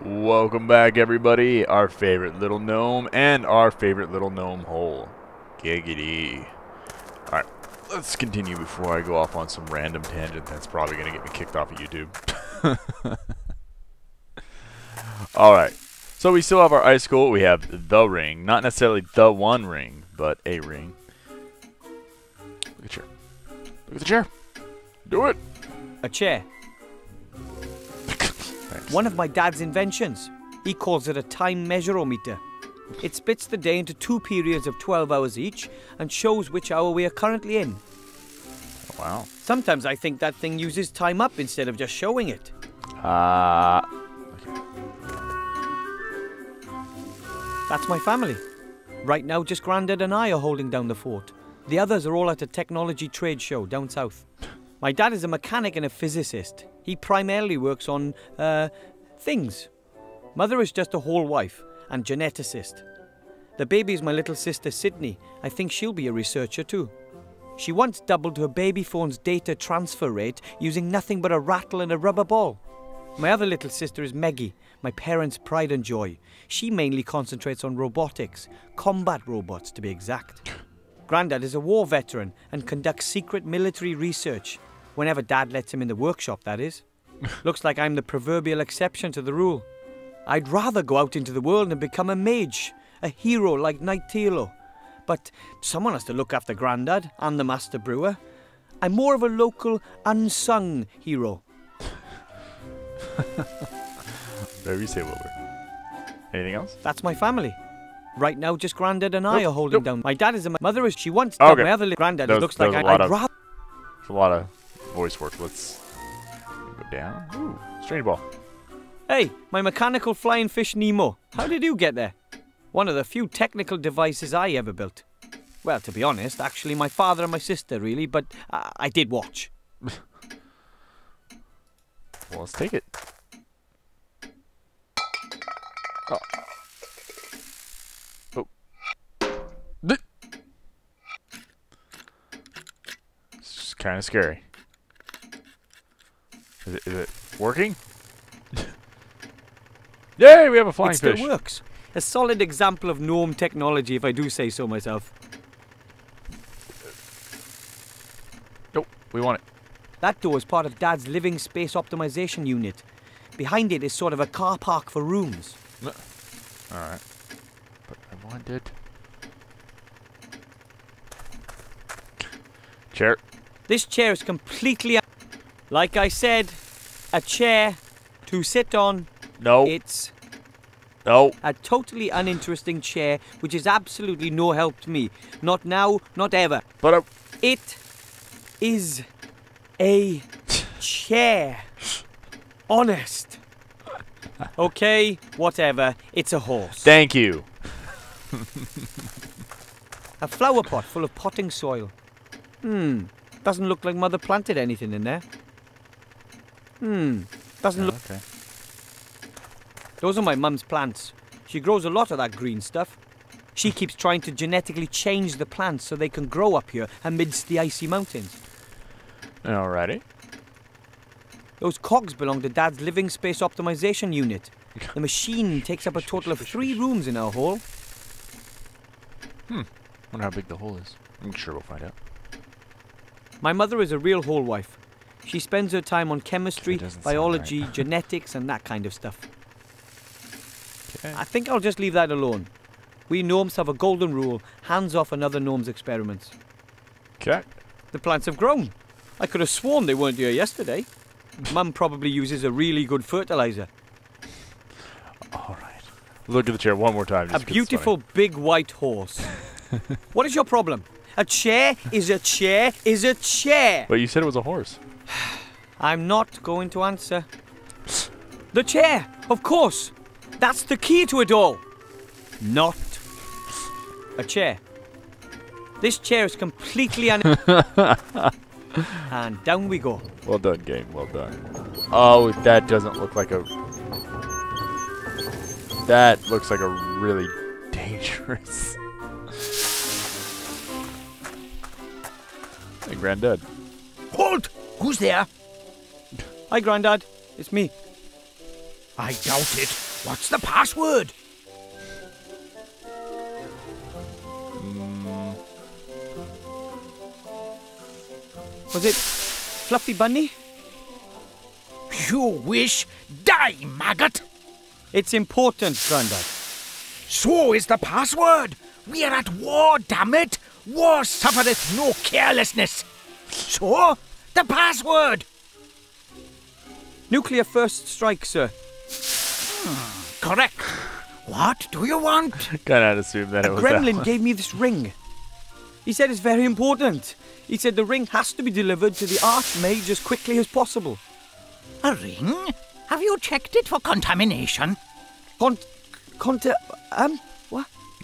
Welcome back, everybody. Our favorite little gnome and our favorite little gnome hole. Giggity. Alright, let's continue before I go off on some random tangent that's probably going to get me kicked off of YouTube. Alright, so we still have our icicle. We have the ring. Not necessarily the one ring, but a ring. Look at the chair. Look at the chair. Do it. A chair. One of my dad's inventions. He calls it a time measurometer. It splits the day into 2 periods of 12 hours each and shows which hour we are currently in. Wow. Sometimes I think that thing uses time up instead of just showing it. Okay. That's my family. Right now, just Grandad and I are holding down the fort. The others are all at a technology trade show down south. My dad is a mechanic and a physicist. He primarily works on, things. Mother is just a whole wife and geneticist. The baby is my little sister Sydney. I think she'll be a researcher too. She once doubled her baby phone's data transfer rate using nothing but a rattle and a rubber ball. My other little sister is Meggie, my parents' pride and joy. She mainly concentrates on robotics, combat robots to be exact. Grandad is a war veteran and conducts secret military research. Whenever Dad lets him in the workshop, that is. Looks like I'm the proverbial exception to the rule. I'd rather go out into the world and become a mage, a hero like Knight Tilo. But someone has to look after Grandad and the Master Brewer. I'm more of a local, unsung hero. Whatever you say, Wilbur. Anything else? That's my family. Right now, just Grandad and I are holding down. My dad is a mother is she once Okay. my other Grandad. It looks There's like a lot I'd of- rather. There's a lot of voice work. Let's go down. Ooh, strange ball. Hey, my mechanical flying fish Nemo. How did you get there? One of the few technical devices I ever built. Well, to be honest, actually my father and my sister really, but I did watch. Well, let's take it. Oh. Oh. It's just kind of scary. Is it working? Yay, we have a flying It still fish. works. A solid example of gnome technology, if I do say so myself. Nope, we want it. That door is part of Dad's living space optimization unit. Behind it is sort of a car park for rooms. Alright. But I wanted... Chair. This chair is completely... Like I said, a chair to sit on. No. It's No. a totally uninteresting chair, which is absolutely no help to me. Not now, not ever. But It is a chair. Honest. Okay, whatever. It's a horse. thank you. A flower pot full of potting soil. Doesn't look like Mother planted anything in there. Doesn't look... Okay. Those are my mum's plants. She grows a lot of that green stuff. She keeps trying to genetically change the plants so they can grow up here amidst the icy mountains. Alrighty. Those cogs belong to Dad's living space optimization unit. The machine takes up a total of 3 rooms in our hall. Wonder how big the hole is. I'm sure we'll find out. My mother is a real hole wife. She spends her time on chemistry, It doesn't sound biology, right. genetics and that kind of stuff. Okay. I think I'll just leave that alone. We gnomes have a golden rule, hands off another gnome's experiments. Okay. The plants have grown. I could have sworn they weren't here yesterday. Mum probably uses a really good fertilizer. Alright. Look at the chair one more time. A just 'cause it's beautiful big white horse. What is your problem? A chair is a chair is a chair. funny. But you said it was a horse. I'm not going to answer. The chair, of course. That's the key to it all. Not a chair. This chair is completely and down we go. Well done, game. Well done. Oh, that doesn't look like a... That looks like a really dangerous... Hey, Granddad. Halt! Who's there? Hi, Grandad. It's me. I doubt it. What's the password? Was it Fluffy Bunny? You wish. Die, maggot! It's important, Grandad. So is the password. We are at war, damn it. War suffereth no carelessness. So, the password. Nuclear first strike, sir. Correct. What do you want? Kind of assumed that it was Gremlin that gave me this ring. He said it's very important. He said the ring has to be delivered to the Archmage as quickly as possible. A ring? Have you checked it for contamination? What?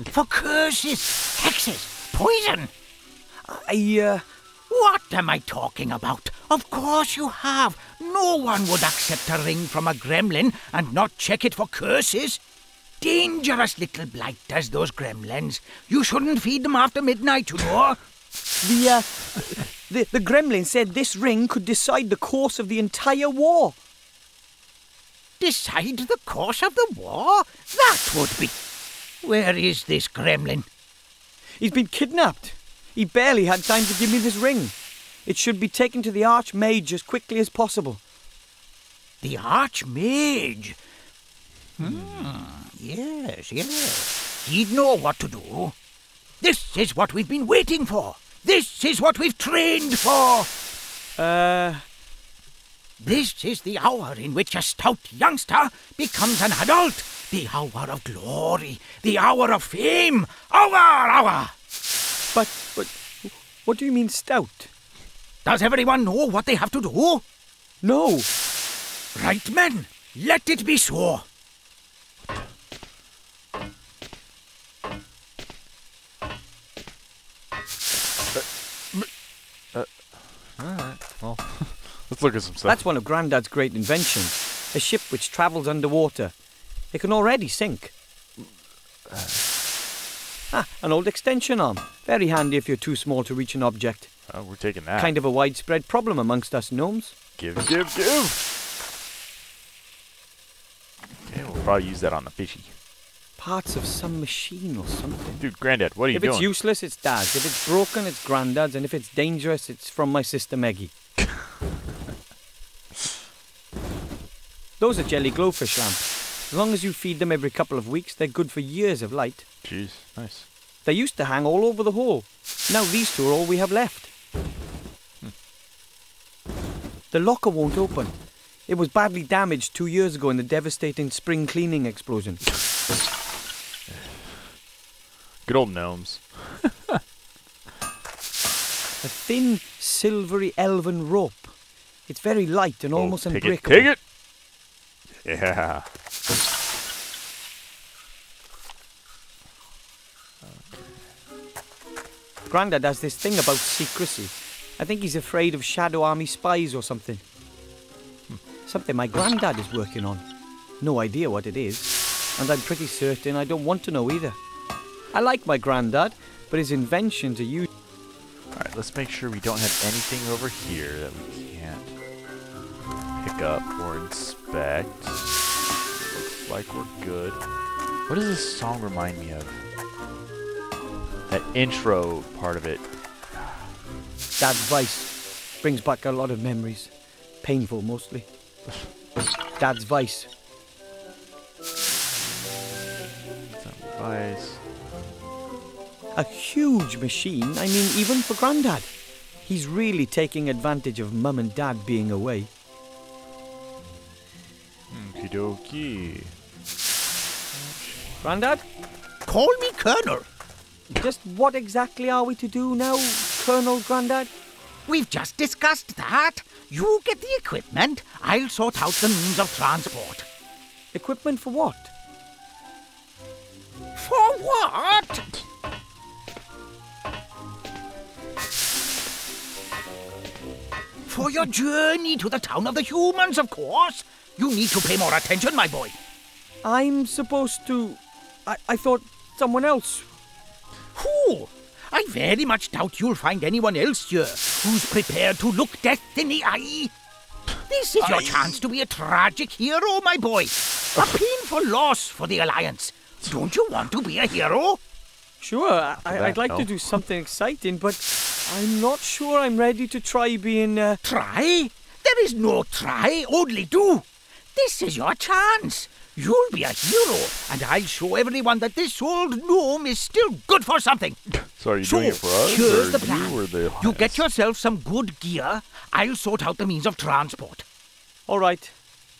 For curses, hexes, poison? What am I talking about? Of course you have. No one would accept a ring from a gremlin and not check it for curses. Dangerous little blighters, those gremlins. You shouldn't feed them after midnight, you know. The gremlin said this ring could decide the course of the entire war. Decide the course of the war? That would be... Where is this gremlin? He's been kidnapped. He barely had time to give me this ring. It should be taken to the Archmage as quickly as possible. The Archmage? Yes. He'd know what to do. This is what we've been waiting for. This is what we've trained for. This is the hour in which a stout youngster becomes an adult. The hour of glory. The hour of fame. Hour! But what do you mean stout? Does everyone know what they have to do? No. Right, men. Let it be so. Alright, well, let's look at some stuff. That's one of Grandad's great inventions. A ship which travels underwater. It can already sink. An old extension arm. Very handy if you're too small to reach an object. Oh, we're taking that. Kind of a widespread problem amongst us gnomes. Give. Okay, we'll probably use that on the fishy. Parts of some machine or something. Dude, Grandad, what are you If doing? it's useless, it's Dad's. If it's broken, it's Grandad's. And if it's dangerous, it's from my sister Meggie. Those are jelly glowfish lamps. As long as you feed them every couple of weeks, they're good for years of light. Jeez, nice. They used to hang all over the hall. Now these two are all we have left. The locker won't open. It was badly damaged 2 years ago in the devastating spring cleaning explosion. Good old gnomes. A thin, silvery elven rope. It's very light and almost unbreakable. Take it! Yeah. Grandad has this thing about secrecy. I think he's afraid of Shadow Army spies or something. Something my Grandad is working on. No idea what it is. And I'm pretty certain I don't want to know either. I like my Grandad, but his inventions are used. Alright, let's make sure we don't have anything over here that we can't pick up or inspect. Looks like we're good. What does this song remind me of? That intro part of it. Dad's vice brings back a lot of memories. Painful, mostly. Dad's vice. Vice. A huge machine, I mean, even for Grandad. He's really taking advantage of Mum and Dad being away. Okie dokie. Grandad? Call me Colonel. Just what exactly are we to do now, Colonel Grandad? We've just discussed that. You get the equipment. I'll sort out the means of transport. Equipment for what? For what? For your journey to the town of the humans, of course. You need to pay more attention, my boy. I'm supposed to... I thought someone else... Who? I very much doubt you'll find anyone else here who's prepared to look death in the eye. This is your chance to be a tragic hero, my boy. A painful loss for the Alliance. Don't you want to be a hero? Sure, I'd like no. to do something exciting, but I'm not sure I'm ready to try being, Try? There is no try, only do. This is your chance. You'll be a hero, and I'll show everyone that this old gnome is still good for something. So are you So, doing it for us, here's or the plan. you, or the You get yourself some good gear. I'll sort out the means of transport. All right.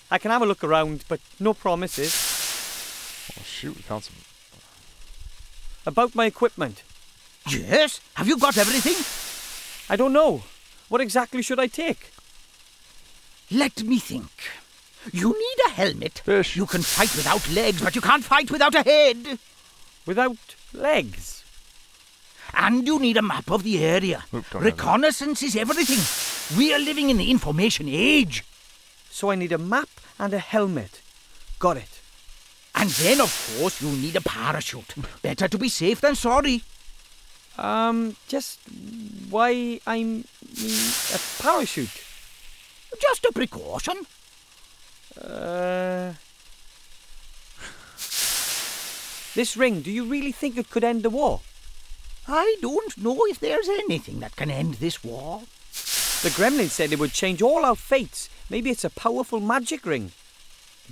I can have a look around, but no promises. Oh, shoot, we found some... About my equipment. Yes? Have you got everything? I don't know. What exactly should I take? Let me think. You need a helmet. Fish. You can fight without legs, but you can't fight without a head. Without legs? And you need a map of the area. Oop, don't have that. Reconnaissance is everything. We are living in the information age. So I need a map and a helmet. Got it. And then, of course, you need a parachute. Better to be safe than sorry. Just why I'm a parachute? Just a precaution. This ring, do you really think it could end the war? I don't know if there's anything that can end this war. The gremlin said it would change all our fates. Maybe it's a powerful magic ring.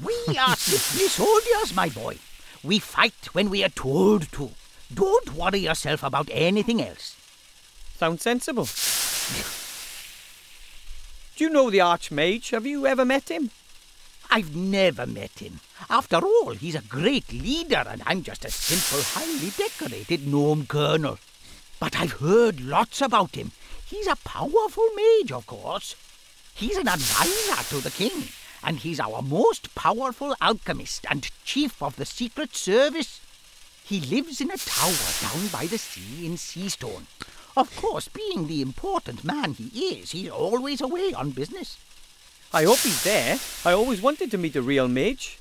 We are simply soldiers, my boy. We fight when we are told to. Don't worry yourself about anything else. Sounds sensible. Do you know the Archmage? Have you ever met him? I've never met him. After all, he's a great leader, and I'm just a simple, highly decorated gnome colonel. But I've heard lots about him. He's a powerful mage, of course. He's an advisor to the king, and he's our most powerful alchemist and chief of the Secret Service. He lives in a tower down by the sea in Seastone. Of course, being the important man he is, he's always away on business. I hope he's there. I always wanted to meet a real mage.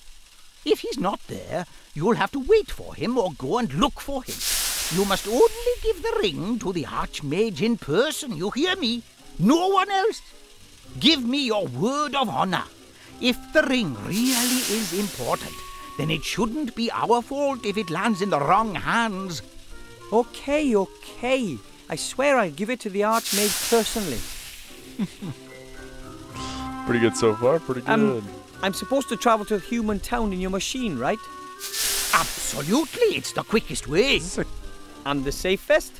If he's not there, you'll have to wait for him or go and look for him. You must only give the ring to the Archmage in person, you hear me? No one else. Give me your word of honor. If the ring really is important, then it shouldn't be our fault if it lands in the wrong hands. Okay. I swear I'll give it to the Archmage personally. Pretty good so far, pretty good. I'm supposed to travel to a human town in your machine, right? Absolutely, it's the quickest way. This is And the safest?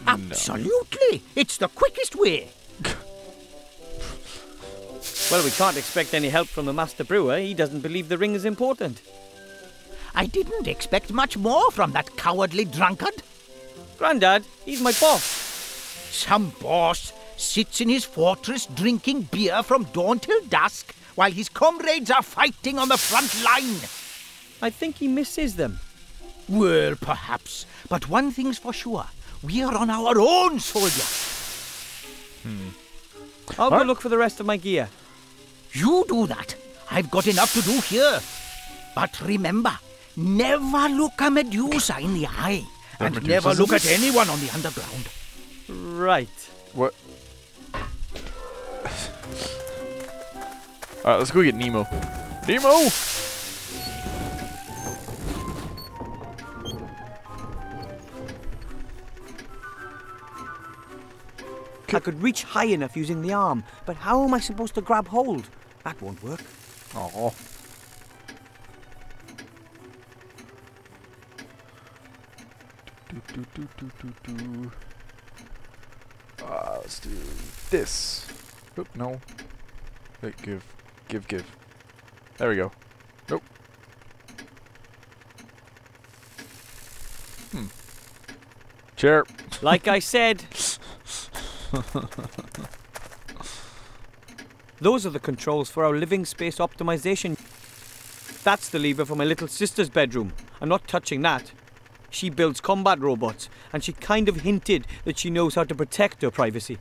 Absolutely, it's the quickest way. Well, we can't expect any help from the Master Brewer. He doesn't believe the ring is important. I didn't expect much more from that cowardly drunkard. Grandad, he's my boss. Some boss sits in his fortress drinking beer from dawn till dusk while his comrades are fighting on the front line. I think he misses them. Well, perhaps, but one thing's for sure. We are on our own, soldier. I'll go look for the rest of my gear. You do that. I've got enough to do here. But remember, never look a Medusa in the eye. And never Medusas? look at anyone on the underground. Right. What? Alright, let's go get Nemo. Nemo! I could reach high enough using the arm, but how am I supposed to grab hold? That won't work. Oh. Let's do this. Oop, no. Wait, give. There we go. Nope. Chair. Like I said. Those are the controls for our living space optimization. That's the lever for my little sister's bedroom. I'm not touching that. She builds combat robots, and she kind of hinted that she knows how to protect her privacy.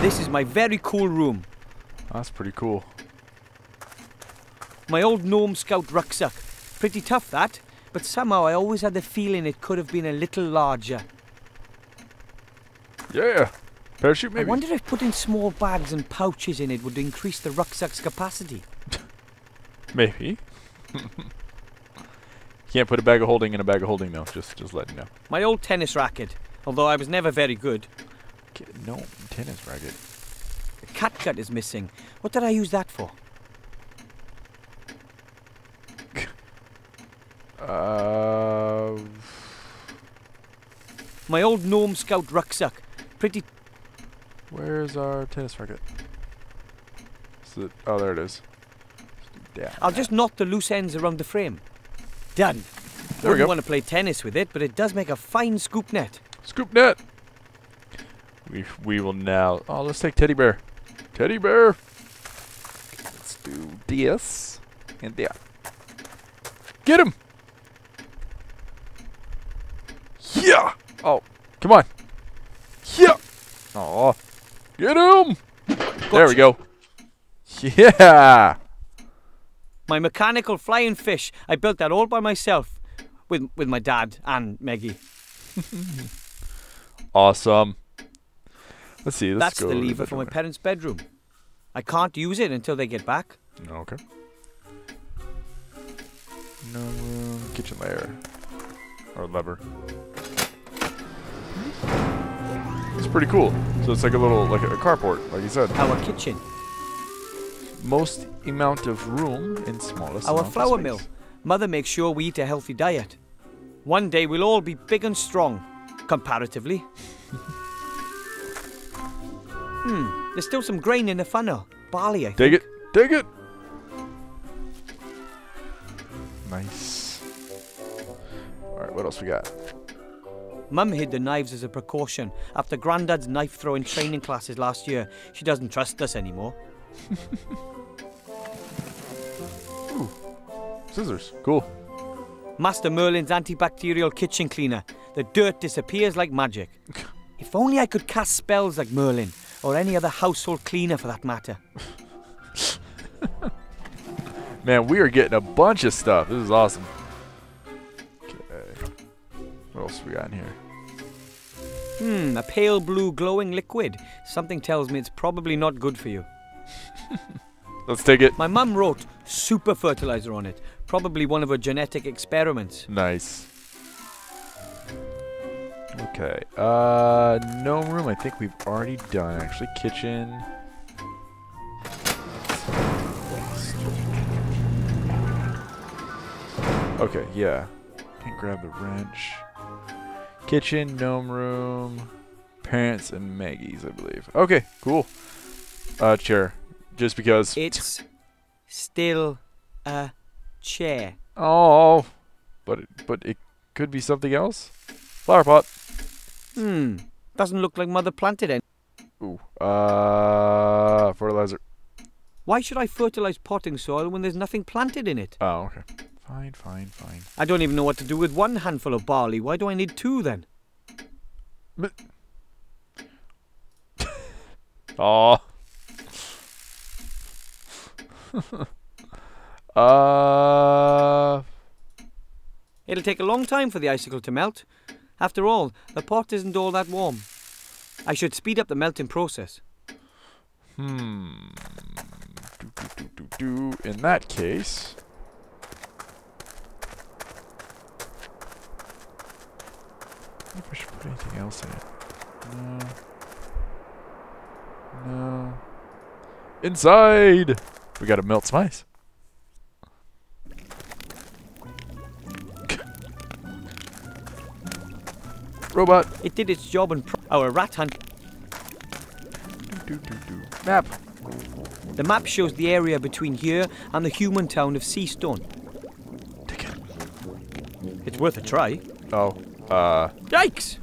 This is my very cool room. That's pretty cool. My old gnome scout rucksack. Pretty tough, that, but somehow I always had the feeling it could have been a little larger. Yeah. Parachute, I maybe. wonder if putting small bags and pouches in it would increase the rucksack's capacity. Maybe. Can't put a bag of holding in a bag of holding, though. Just letting you know. My old tennis racket, although I was never very good. No, tennis racket. The catgut is missing. What did I use that for? My old Gnome Scout rucksack. Pretty... Where's our tennis racket? Is it, oh, there it is. Yeah. I'll just knot the loose ends around the frame. Done. There we go. I want to play tennis with it, but it does make a fine scoop net. Scoop net. We will now. Oh, let's take Teddy Bear. Teddy Bear. Let's do this and that. Get him. Yeah. Oh, come on. Yeah. Oh, get him. There we go. Yeah. My mechanical flying fish. I built that all by myself, with my dad and Meggie. Awesome. Let's see. That's go the to lever for my bedroom. parents' bedroom. I can't use it until they get back. Okay. No room. Kitchen layer. Or lever. It's pretty cool. So it's like a little, like a carport, like you said. Our kitchen. Most amount of room in smallest Our amount of flour space. mill. Mother makes sure we eat a healthy diet. One day we'll all be big and strong, comparatively. There's still some grain in the funnel. Barley, I think. Dig it. Dig it. Nice. Alright, what else we got? Mum hid the knives as a precaution. After Grandad's knife-throwing training classes last year, she doesn't trust us anymore. Ooh. Scissors. Cool. Master Merlin's antibacterial kitchen cleaner. The dirt disappears like magic. If only I could cast spells like Merlin, or any other household cleaner for that matter. Man, we are getting a bunch of stuff. This is awesome. Okay. What else we got in here? A pale blue glowing liquid. Something tells me it's probably not good for you. Let's take it. My mum wrote super fertilizer on it. Probably one of her genetic experiments. Nice. Okay. Gnome room, I think we've already done. Actually, kitchen. Okay, yeah. Can grab the wrench. Kitchen, gnome room, parents and Maggie's, I believe. Okay, cool. Chair. Just because. It's still a chair. Oh, but it could be something else. Flower pot. Doesn't look like Mother planted it. Ooh. Fertilizer. Why should I fertilize potting soil when there's nothing planted in it? Oh, okay. Fine, fine, fine. I don't even know what to do with one handful of barley. Why do I need two then? Oh. It'll take a long time for the icicle to melt. After all, the pot isn't all that warm. I should speed up the melting process. In that case, I wonder if I should put anything else in it. No. No. Inside! We gotta melt some ice. Robot. It did its job and our rat hunt. Map. The map shows the area between here and the human town of Seastone. Take it. It's worth a try. Oh. Yikes!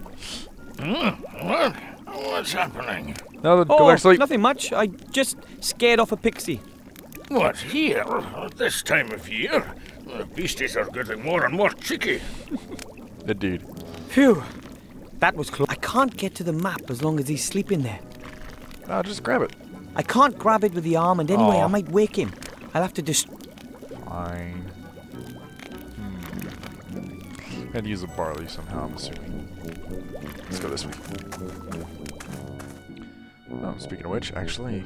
What? What's happening? No, go Oh, back to sleep. nothing much. I just scared off a pixie. What, here? At this time of year? The beasties are getting more and more cheeky. Indeed. Phew. That was close. I can't get to the map as long as he's sleeping there. No, just grab it. I can't grab it with the arm, and anyway, Aw. I might wake him. I'll have to Fine. Had to use the barley somehow, I'm assuming. Let's go this way. Oh, speaking of which, actually...